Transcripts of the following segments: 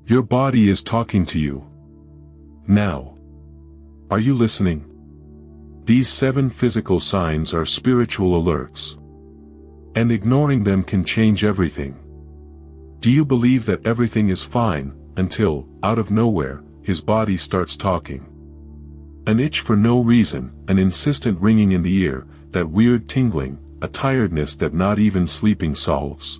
Your body is talking to you. Now. Are you listening? These 7 physical signs are spiritual alerts. And ignoring them can change everything. Do you believe that everything is fine, until, out of nowhere, his body starts talking? An itch for no reason, an insistent ringing in the ear, that weird tingling, a tiredness that not even sleeping solves.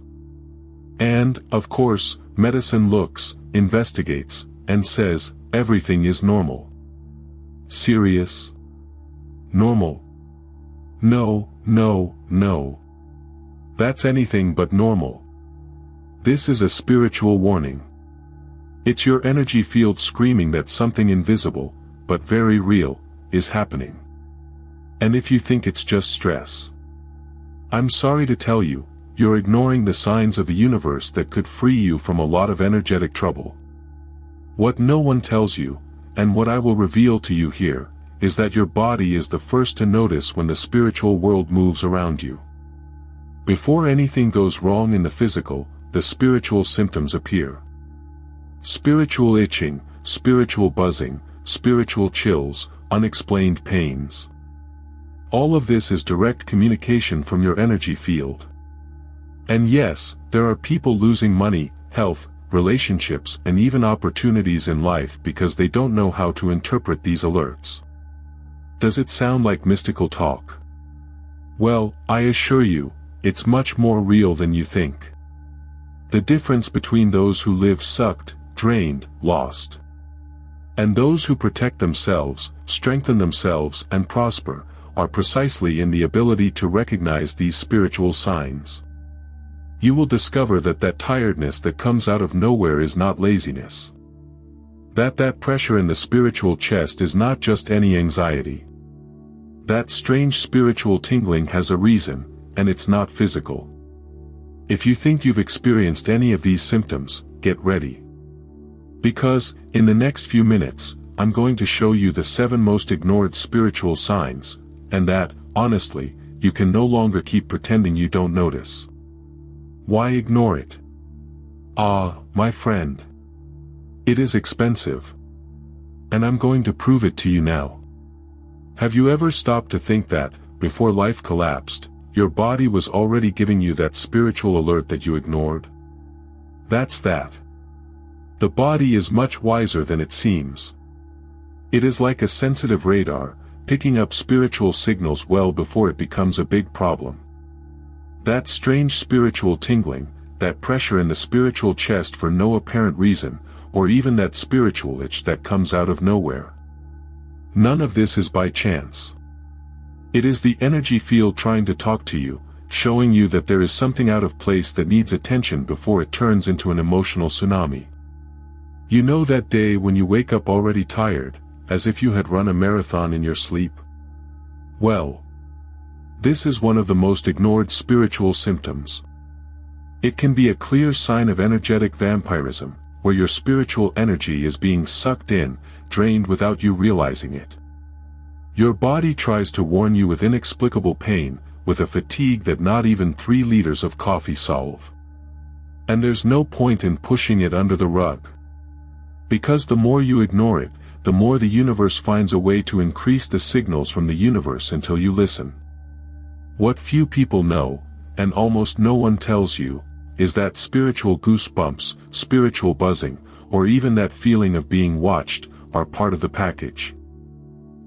And, of course, medicine looks, investigates, and says, everything is normal. Serious? Normal? No, no, no. That's anything but normal. This is a spiritual warning. It's your energy field screaming that something invisible, but very real, is happening. And if you think it's just stress, I'm sorry to tell you, you're ignoring the signs of the universe that could free you from a lot of energetic trouble. What no one tells you, and what I will reveal to you here, is that your body is the first to notice when the spiritual world moves around you. Before anything goes wrong in the physical, the spiritual symptoms appear. Spiritual itching, spiritual buzzing, spiritual chills, unexplained pains. All of this is direct communication from your energy field. And yes, there are people losing money, health, relationships, and even opportunities in life because they don't know how to interpret these alerts. Does it sound like mystical talk? Well, I assure you, it's much more real than you think. The difference between those who live sucked, drained, lost, and those who protect themselves, strengthen themselves, and prosper, are precisely in the ability to recognize these spiritual signs. You will discover that tiredness that comes out of nowhere is not laziness. That pressure in the spiritual chest is not just any anxiety. That strange spiritual tingling has a reason, and it's not physical. If you think you've experienced any of these symptoms, get ready. Because, in the next few minutes, I'm going to show you the 7 most ignored spiritual signs, and that, honestly, you can no longer keep pretending you don't notice. Why ignore it? Ah, my friend. It is expensive. And I'm going to prove it to you now. Have you ever stopped to think that, before life collapsed, your body was already giving you that spiritual alert that you ignored? That's that. The body is much wiser than it seems. It is like a sensitive radar, picking up spiritual signals well before it becomes a big problem. That strange spiritual tingling, that pressure in the spiritual chest for no apparent reason, or even that spiritual itch that comes out of nowhere. None of this is by chance. It is the energy field trying to talk to you, showing you that there is something out of place that needs attention before it turns into an emotional tsunami. You know that day when you wake up already tired, as if you had run a marathon in your sleep? Well, this is one of the most ignored spiritual symptoms. It can be a clear sign of energetic vampirism, where your spiritual energy is being sucked in, drained without you realizing it. Your body tries to warn you with inexplicable pain, with a fatigue that not even 3 liters of coffee solve. And there's no point in pushing it under the rug. Because the more you ignore it, the more the universe finds a way to increase the signals from the universe until you listen. What few people know, and almost no one tells you, is that spiritual goosebumps, spiritual buzzing, or even that feeling of being watched, are part of the package.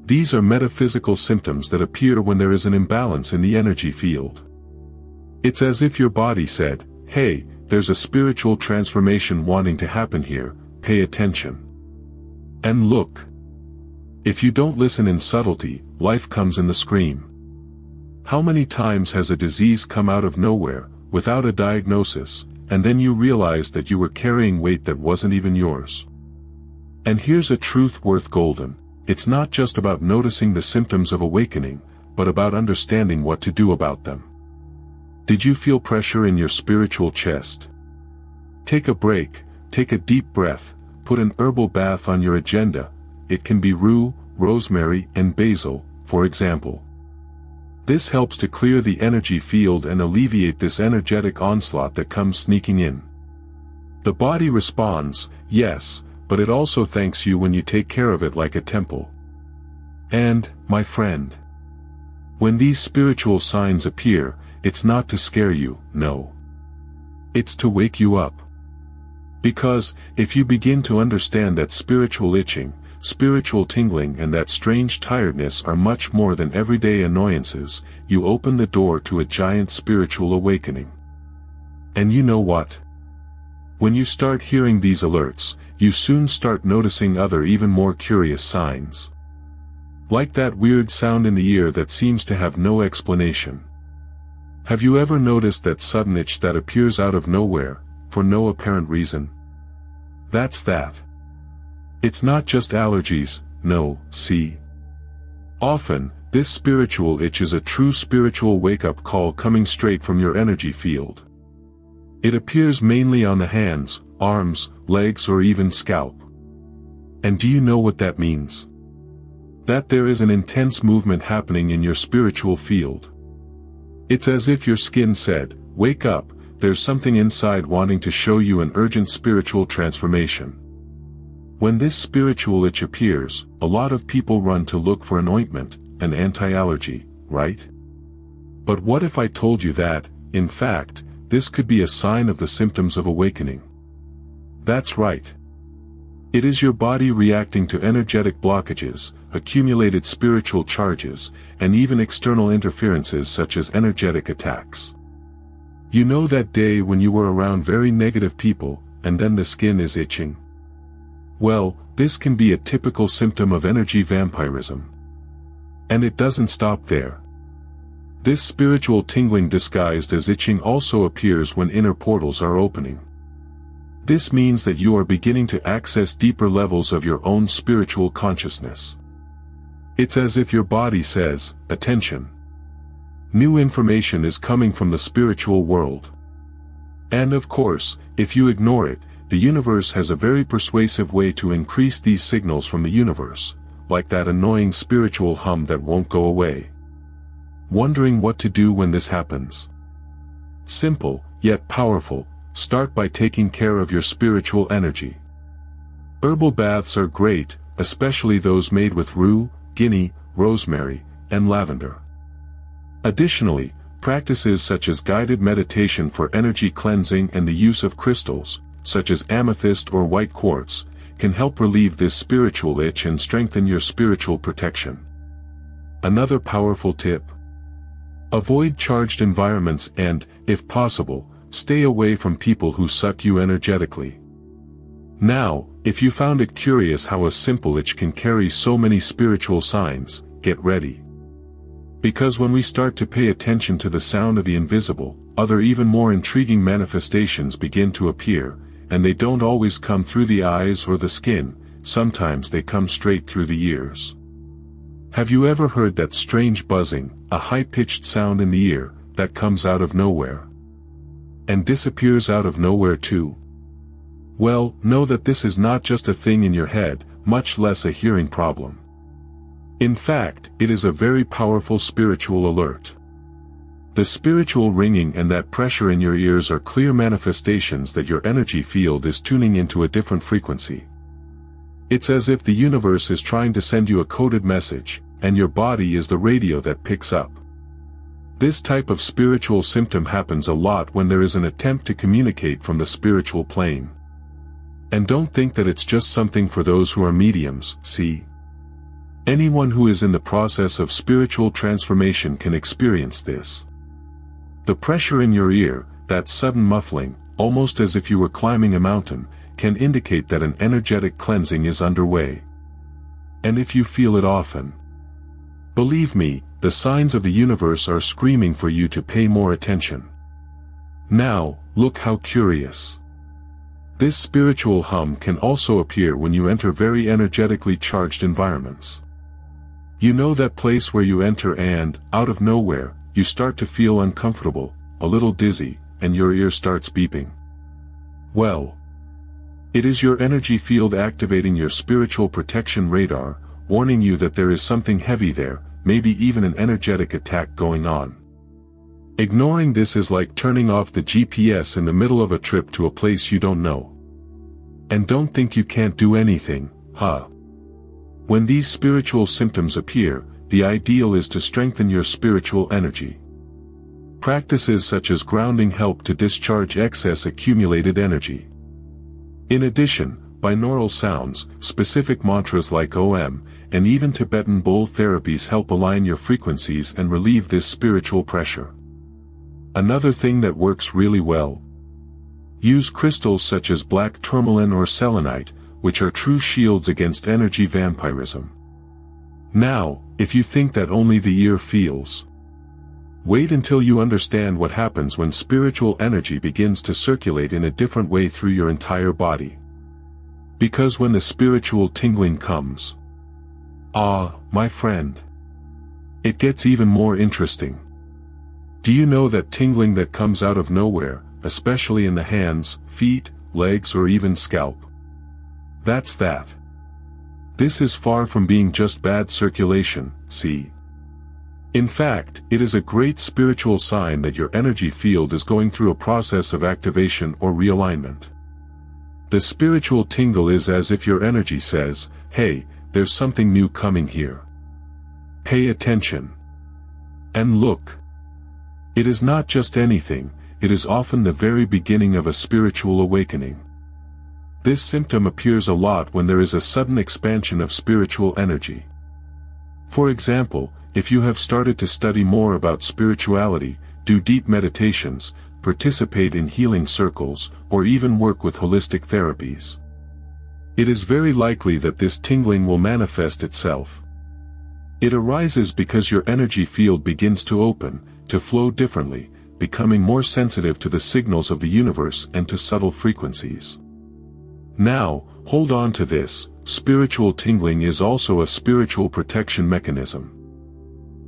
These are metaphysical symptoms that appear when there is an imbalance in the energy field. It's as if your body said, hey, there's a spiritual transformation wanting to happen here, pay attention. And look. If you don't listen in subtlety, life comes in the scream. How many times has a disease come out of nowhere, without a diagnosis, and then you realized that you were carrying weight that wasn't even yours? And here's a truth worth golden: it's not just about noticing the symptoms of awakening, but about understanding what to do about them. Did you feel pressure in your spiritual chest? Take a break, take a deep breath, put an herbal bath on your agenda. It can be rue, rosemary, and basil, for example. This helps to clear the energy field and alleviate this energetic onslaught that comes sneaking in. The body responds, yes, but it also thanks you when you take care of it like a temple. And, my friend, when these spiritual signs appear, it's not to scare you, no. It's to wake you up. Because, if you begin to understand that spiritual itching, spiritual tingling and that strange tiredness are much more than everyday annoyances, you open the door to a giant spiritual awakening. And you know what? When you start hearing these alerts, you soon start noticing other even more curious signs. Like that weird sound in the ear that seems to have no explanation. Have you ever noticed that sudden itch that appears out of nowhere, for no apparent reason? That's that. It's not just allergies, no, see? Often, this spiritual itch is a true spiritual wake-up call coming straight from your energy field. It appears mainly on the hands, arms, legs or even scalp. And do you know what that means? That there is an intense movement happening in your spiritual field. It's as if your skin said, wake up, there's something inside wanting to show you an urgent spiritual transformation. When this spiritual itch appears, a lot of people run to look for an ointment, an anti-allergy, right? But what if I told you that, in fact, this could be a sign of the symptoms of awakening? That's right. It is your body reacting to energetic blockages, accumulated spiritual charges, and even external interferences such as energetic attacks. You know that day when you were around very negative people, and then the skin is itching? Well, this can be a typical symptom of energy vampirism. And it doesn't stop there. This spiritual tingling disguised as itching also appears when inner portals are opening. This means that you are beginning to access deeper levels of your own spiritual consciousness. It's as if your body says, attention. New information is coming from the spiritual world. And of course, if you ignore it, the universe has a very persuasive way to increase these signals from the universe, like that annoying spiritual hum that won't go away. Wondering what to do when this happens? Simple, yet powerful. Start by taking care of your spiritual energy. Herbal baths are great, especially those made with rue, guinea, rosemary, and lavender. Additionally, practices such as guided meditation for energy cleansing and the use of crystals, such as amethyst or white quartz, can help relieve this spiritual itch and strengthen your spiritual protection. Another powerful tip: avoid charged environments and, if possible, stay away from people who suck you energetically. Now, if you found it curious how a simple itch can carry so many spiritual signs, get ready. Because when we start to pay attention to the sound of the invisible, other even more intriguing manifestations begin to appear, and they don't always come through the eyes or the skin, sometimes they come straight through the ears. Have you ever heard that strange buzzing, a high-pitched sound in the ear, that comes out of nowhere? And disappears out of nowhere too? Well, know that this is not just a thing in your head, much less a hearing problem. In fact, it is a very powerful spiritual alert. The spiritual ringing and that pressure in your ears are clear manifestations that your energy field is tuning into a different frequency. It's as if the universe is trying to send you a coded message, and your body is the radio that picks up. This type of spiritual symptom happens a lot when there is an attempt to communicate from the spiritual plane. And don't think that it's just something for those who are mediums, see? Anyone who is in the process of spiritual transformation can experience this. The pressure in your ear, that sudden muffling, almost as if you were climbing a mountain, can indicate that an energetic cleansing is underway. And if you feel it often, believe me, the signs of the universe are screaming for you to pay more attention. Now, look how curious. This spiritual hum can also appear when you enter very energetically charged environments. You know that place where you enter and, out of nowhere, you start to feel uncomfortable, a little dizzy, and your ear starts beeping. Well, it is your energy field activating your spiritual protection radar, warning you that there is something heavy there, maybe even an energetic attack going on. Ignoring this is like turning off the GPS in the middle of a trip to a place you don't know. And don't think you can't do anything, huh? When these spiritual symptoms appear, the ideal is to strengthen your spiritual energy. Practices such as grounding help to discharge excess accumulated energy. In addition, binaural sounds, specific mantras like Om, and even Tibetan bowl therapies help align your frequencies and relieve this spiritual pressure. Another thing that works really well. Use crystals such as black tourmaline or selenite, which are true shields against energy vampirism. Now, if you think that only the ear feels, wait until you understand what happens when spiritual energy begins to circulate in a different way through your entire body. Because when the spiritual tingling comes, my friend, it gets even more interesting. Do you know that tingling that comes out of nowhere, especially in the hands, feet, legs, or even scalp? That's that. This is far from being just bad circulation, see? In fact, it is a great spiritual sign that your energy field is going through a process of activation or realignment. The spiritual tingle is as if your energy says, hey, there's something new coming here. Pay attention. And look. It is not just anything, it is often the very beginning of a spiritual awakening. This symptom appears a lot when there is a sudden expansion of spiritual energy. For example, if you have started to study more about spirituality, do deep meditations, participate in healing circles, or even work with holistic therapies. It is very likely that this tingling will manifest itself. It arises because your energy field begins to open, to flow differently, becoming more sensitive to the signals of the universe and to subtle frequencies. Now, hold on to this, spiritual tingling is also a spiritual protection mechanism.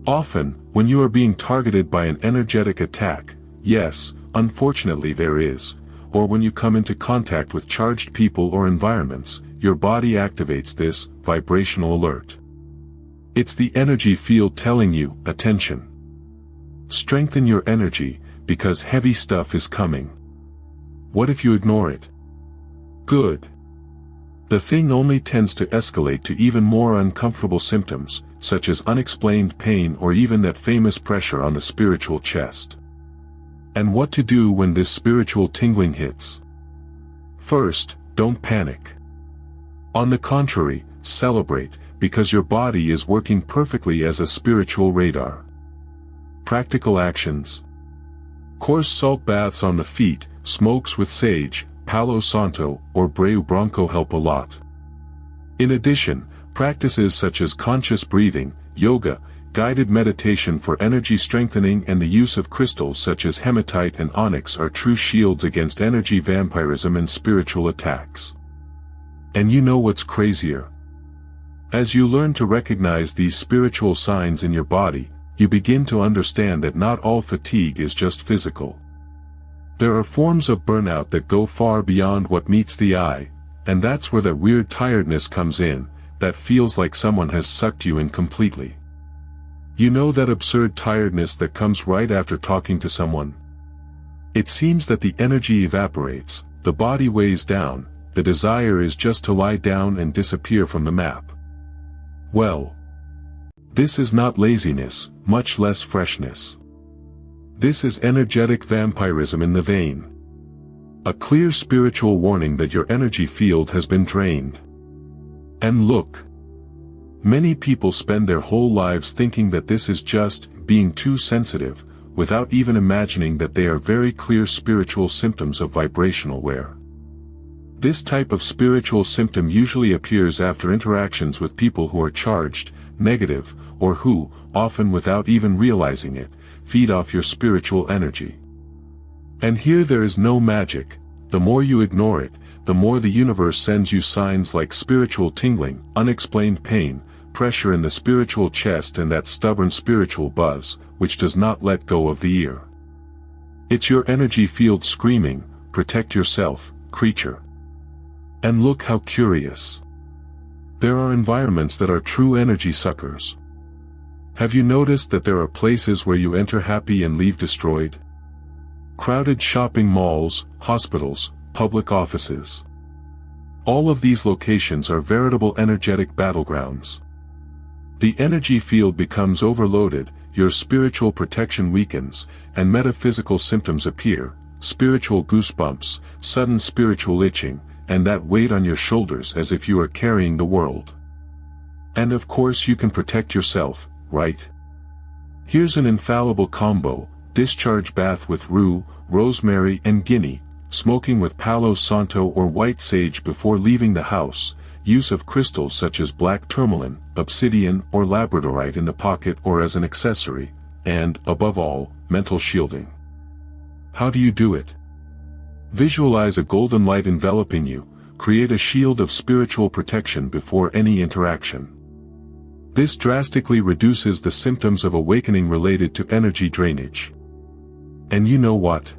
Often, when you are being targeted by an energetic attack, yes, unfortunately there is, or when you come into contact with charged people or environments, your body activates this vibrational alert. It's the energy field telling you, attention. Strengthen your energy, because heavy stuff is coming. What if you ignore it? Good. The thing only tends to escalate to even more uncomfortable symptoms, such as unexplained pain or even that famous pressure on the spiritual chest. And what to do when this spiritual tingling hits? First, don't panic. On the contrary, celebrate, because your body is working perfectly as a spiritual radar. Practical actions. Coarse salt baths on the feet, smokes with sage, Palo Santo, or Breu Branco help a lot. In addition, practices such as conscious breathing, yoga, guided meditation for energy strengthening and the use of crystals such as hematite and onyx are true shields against energy vampirism and spiritual attacks. And you know what's crazier? As you learn to recognize these spiritual signs in your body, you begin to understand that not all fatigue is just physical. There are forms of burnout that go far beyond what meets the eye, and that's where that weird tiredness comes in, that feels like someone has sucked you in completely. You know that absurd tiredness that comes right after talking to someone? It seems that the energy evaporates, the body weighs down, the desire is just to lie down and disappear from the map. Well, this is not laziness, much less freshness. This is energetic vampirism in the vein. A clear spiritual warning that your energy field has been drained. And look. Many people spend their whole lives thinking that this is just being too sensitive, without even imagining that they are very clear spiritual symptoms of vibrational wear. This type of spiritual symptom usually appears after interactions with people who are charged, negative, or who, often without even realizing it, feed off your spiritual energy. And here there is no magic. The more you ignore it, the more the universe sends you signs like spiritual tingling, unexplained pain, pressure in the spiritual chest and that stubborn spiritual buzz, which does not let go of the ear. It's your energy field screaming, protect yourself, creature. And look how curious. There are environments that are true energy suckers. Have you noticed that there are places where you enter happy and leave destroyed? Crowded shopping malls, hospitals, public offices. All of these locations are veritable energetic battlegrounds. The energy field becomes overloaded, your spiritual protection weakens, and metaphysical symptoms appear, spiritual goosebumps, sudden spiritual itching, and that weight on your shoulders as if you are carrying the world. And of course you can protect yourself, right? Here's an infallible combo: discharge bath with rue, rosemary and guinea, smoking with Palo Santo or white sage before leaving the house, use of crystals such as black tourmaline, obsidian or labradorite in the pocket or as an accessory, and, above all, mental shielding. How do you do it? Visualize a golden light enveloping you, create a shield of spiritual protection before any interaction. This drastically reduces the symptoms of awakening related to energy drainage. And you know what?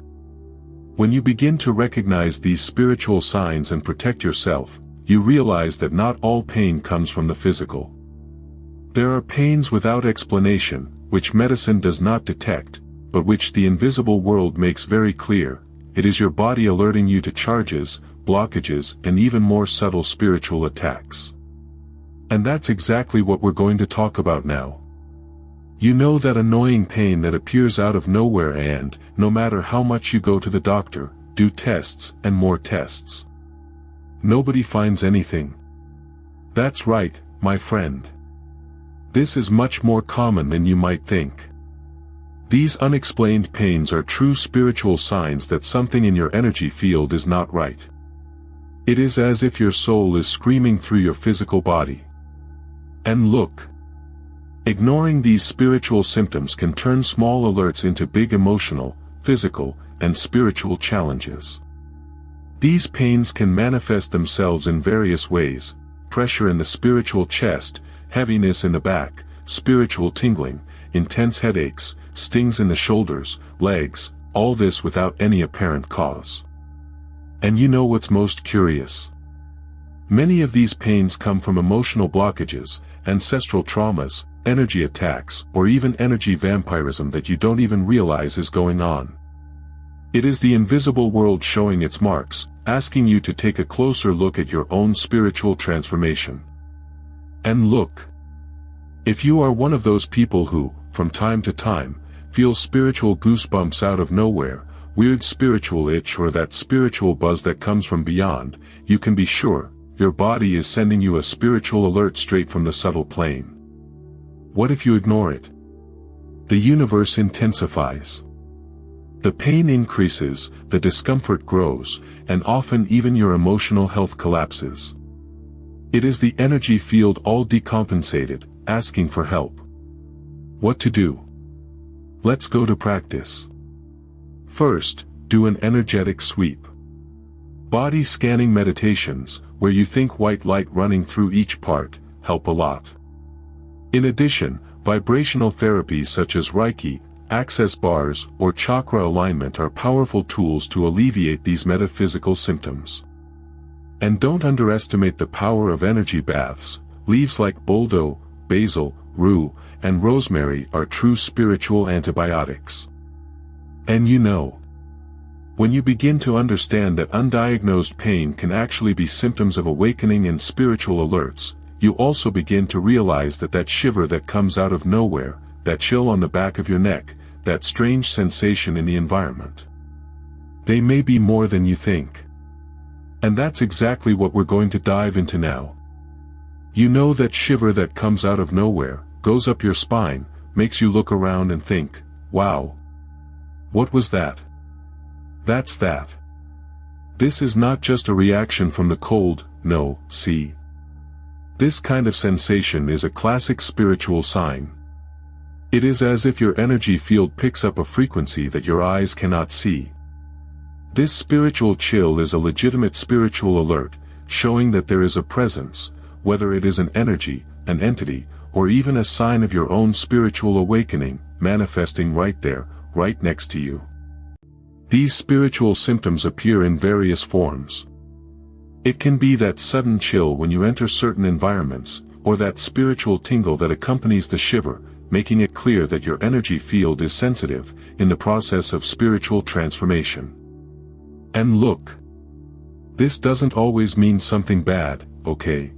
When you begin to recognize these spiritual signs and protect yourself, you realize that not all pain comes from the physical. There are pains without explanation, which medicine does not detect, but which the invisible world makes very clear. It is your body alerting you to charges, blockages, and even more subtle spiritual attacks. And that's exactly what we're going to talk about now. You know that annoying pain that appears out of nowhere and, no matter how much you go to the doctor, do tests and more tests, nobody finds anything. That's right, my friend. This is much more common than you might think. These unexplained pains are true spiritual signs that something in your energy field is not right. It is as if your soul is screaming through your physical body. And look, ignoring these spiritual symptoms can turn small alerts into big emotional, physical, and spiritual challenges. These pains can manifest themselves in various ways: pressure in the spiritual chest, heaviness in the back, spiritual tingling, intense headaches, stings in the shoulders, legs, all this without any apparent cause. And you know what's most curious? Many of these pains come from emotional blockages, ancestral traumas, energy attacks, or even energy vampirism that you don't even realize is going on. It is the invisible world showing its marks, asking you to take a closer look at your own spiritual transformation. And look, if you are one of those people who, from time to time, feel spiritual goosebumps out of nowhere, weird spiritual itch, or that spiritual buzz that comes from beyond, you can be sure your body is sending you a spiritual alert straight from the subtle plane. What if you ignore it? The universe intensifies. The pain increases, the discomfort grows, and often even your emotional health collapses. It is the energy field all decompensated, asking for help. What to do? Let's go to practice. First, do an energetic sweep. Body scanning meditations, where you think white light running through each part, help a lot. In addition, vibrational therapies such as Reiki, access bars, or chakra alignment are powerful tools to alleviate these metaphysical symptoms. And don't underestimate the power of energy baths. Leaves like boldo, basil, rue, and rosemary are true spiritual antibiotics. And you know, when you begin to understand that undiagnosed pain can actually be symptoms of awakening and spiritual alerts, you also begin to realize that that shiver that comes out of nowhere, that chill on the back of your neck, that strange sensation in the environment, they may be more than you think. And that's exactly what we're going to dive into now. You know that shiver that comes out of nowhere, goes up your spine, makes you look around and think, wow, what was that? That's that. This is not just a reaction from the cold, no, see. This kind of sensation is a classic spiritual sign. It is as if your energy field picks up a frequency that your eyes cannot see. This spiritual chill is a legitimate spiritual alert, showing that there is a presence, whether it is an energy, an entity, or even a sign of your own spiritual awakening, manifesting right there, right next to you. These spiritual symptoms appear in various forms. It can be that sudden chill when you enter certain environments, or that spiritual tingle that accompanies the shiver, making it clear that your energy field is sensitive, in the process of spiritual transformation. And look, this doesn't always mean something bad, okay?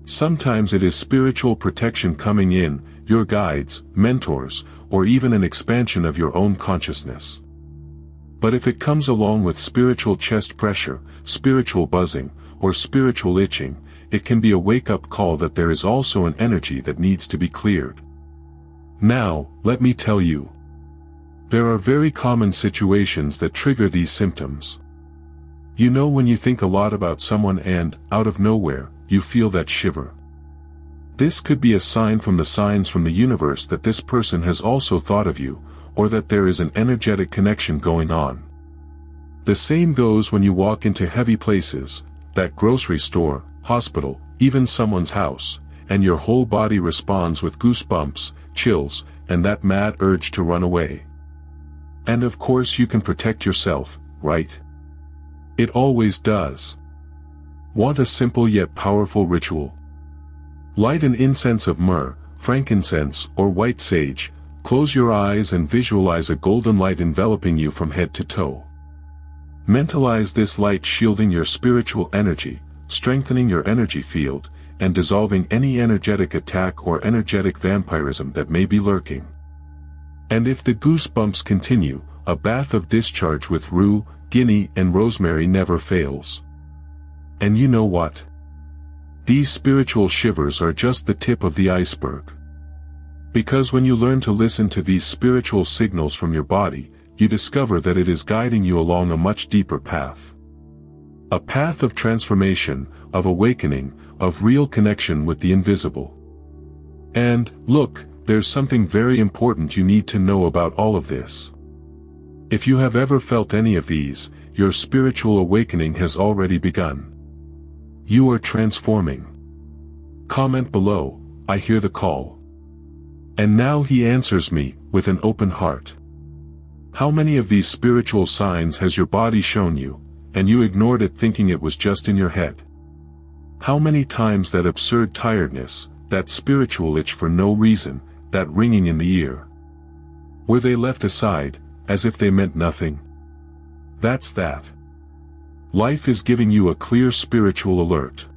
Sometimes it is spiritual protection coming in, your guides, mentors, or even an expansion of your own consciousness. But if it comes along with spiritual chest pressure, spiritual buzzing, or spiritual itching, it can be a wake-up call that there is also an energy that needs to be cleared. Now, let me tell you. There are very common situations that trigger these symptoms. You know when you think a lot about someone and, out of nowhere, you feel that shiver. This could be a sign from the signs from the universe that this person has also thought of you, or that there is an energetic connection going on. The same goes when you walk into heavy places, that grocery store, hospital, even someone's house, and your whole body responds with goosebumps, chills, and that mad urge to run away. And of course you can protect yourself, right? It always does. Want a simple yet powerful ritual? Light an incense of myrrh, frankincense, or white sage, close your eyes and visualize a golden light enveloping you from head to toe. Mentalize this light shielding your spiritual energy, strengthening your energy field, and dissolving any energetic attack or energetic vampirism that may be lurking. And if the goosebumps continue, a bath of discharge with rue, guinea, and rosemary never fails. And you know what? These spiritual shivers are just the tip of the iceberg. Because when you learn to listen to these spiritual signals from your body, you discover that it is guiding you along a much deeper path. A path of transformation, of awakening, of real connection with the invisible. And, look, there's something very important you need to know about all of this. If you have ever felt any of these, your spiritual awakening has already begun. You are transforming. Comment below, I hear the call. And now he answers me, with an open heart. How many of these spiritual signs has your body shown you, and you ignored it thinking it was just in your head? How many times that absurd tiredness, that spiritual itch for no reason, that ringing in the ear? Were they left aside, as if they meant nothing? That's that. Life is giving you a clear spiritual alert.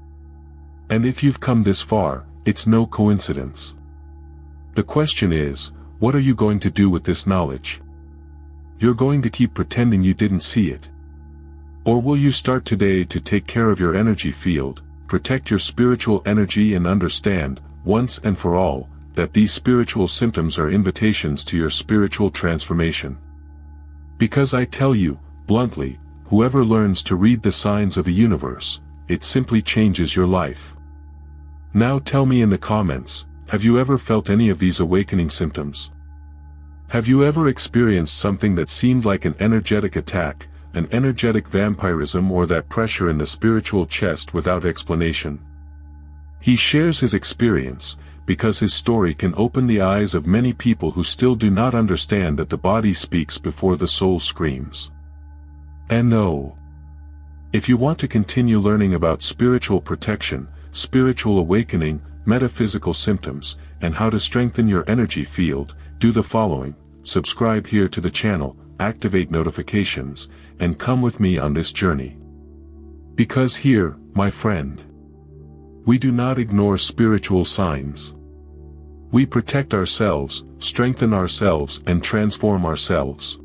And if you've come this far, it's no coincidence. The question is, what are you going to do with this knowledge? You're going to keep pretending you didn't see it? Or will you start today to take care of your energy field, protect your spiritual energy and understand, once and for all, that these spiritual symptoms are invitations to your spiritual transformation? Because I tell you, bluntly, whoever learns to read the signs of the universe, it simply changes your life. Now tell me in the comments, have you ever felt any of these awakening symptoms? Have you ever experienced something that seemed like an energetic attack, an energetic vampirism, or that pressure in the spiritual chest without explanation? He shares his experience, because his story can open the eyes of many people who still do not understand that the body speaks before the soul screams. And no. If you want to continue learning about spiritual protection, spiritual awakening, metaphysical symptoms, and how to strengthen your energy field, do the following: subscribe here to the channel, activate notifications, and come with me on this journey. Because here, my friend, we do not ignore spiritual signs. We protect ourselves, strengthen ourselves, and transform ourselves.